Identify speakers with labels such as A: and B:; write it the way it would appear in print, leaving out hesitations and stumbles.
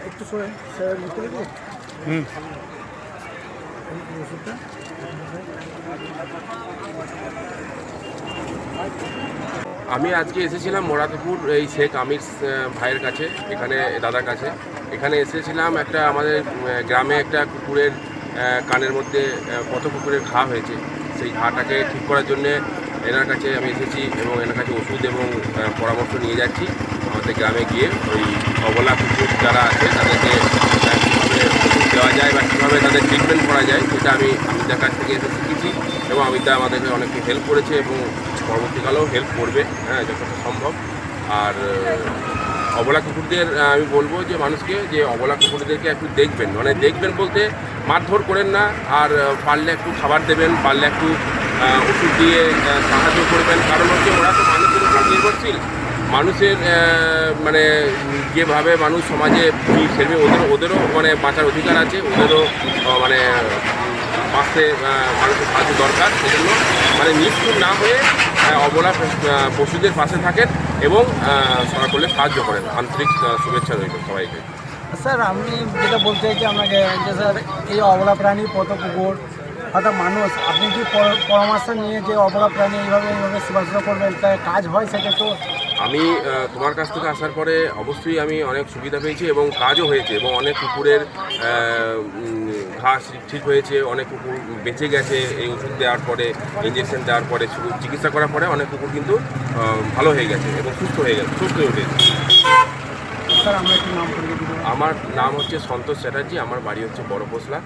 A: একটু সরে স্যার লিখে দেবো। ওষুধটা
B: আমি আজকে এসেছিলাম মোরাদপুর এই শেখ আমির ভাইয়ের কাছে, এখানে দাদার কাছে। এখানে এসেছিলাম একটা আমাদের গ্রামে একটা কুকুরের কানের মধ্যে কত কুকুরের ঘা হয়েছে, সেই ঘাটাকে ঠিক করার জন্যে এনার কাছে আমি এসেছি এবং এনার কাছে ওষুধ এবং পরামর্শ নিয়ে যাচ্ছি। আমাদের গ্রামে গিয়ে ওই অবলা কুকুর যারা আছে তাদেরকে কীভাবে ওষুধ দেওয়া যায় বা কীভাবে তাদের ট্রিটমেন্ট করা যায় সেটা আমি আমিতার কাছ থেকে এসে শিখেছি এবং আমিতা আমাদেরকে অনেককে হেল্প করেছে এবং পরবর্তীকালেও হেল্প করবে, হ্যাঁ, যতটা সম্ভব। আর অবলা কুকুরদের আমি বলবো যে মানুষকে যে অবলা কুকুরদেরকে একটু দেখবেন, মানে দেখবেন বলতে মারধর করেন না, আর পারলে একটু খাবার দেবেন, পারলে একটু ওষুধ দিয়ে সাহায্য করবেন। কারণ হচ্ছে ওরা তো মানুষের উপর নির্ভরশীল, মানুষের মানে যেভাবে মানুষ সমাজে সেরবে ওদেরও মানে বাঁচার অধিকার আছে, ওদেরও মানে বাঁচতে মানুষের সাহায্য দরকার। সেজন্য মানে নিষ্ঠুর না হয়ে অবলা পশুদের পাশে থাকেন এবং সকলে সাহায্য করেন। আন্তরিক শুভেচ্ছা রইল সবাইকে।
A: স্যার আমি যেটা বলতে চাইছি আপনাকে যে স্যার এই অবলা প্রাণী পথ কুকুর অর্থাৎ মানুষ, আপনি কি পরামর্শ নিয়ে যে অবলা প্রাণী এইভাবে সেবা শুশ্রূষা করবেন তাই কাজ হয় সেটা তো?
B: আমি তোমার কাছ থেকে আসার পরে অবশ্যই আমি অনেক সুবিধা পেয়েছি এবং কাজও হয়েছে এবং অনেক কুকুরের ঘাস ঠিক হয়েছে, অনেক কুকুর বেঁচে গেছে এই ওষুধ দেওয়ার পরে, ইঞ্জেকশন দেওয়ার পরে, চিকিৎসা করার পরে অনেক কুকুর কিন্তু ভালো হয়ে গেছে এবং সুস্থ হয়ে উঠেছে।
A: স্যার আমরা একটু নাম করে দিতে।
B: আমার নাম হচ্ছে সন্তোষ চ্যাটার্জি, আমার বাড়ি হচ্ছে বড় পোসলা।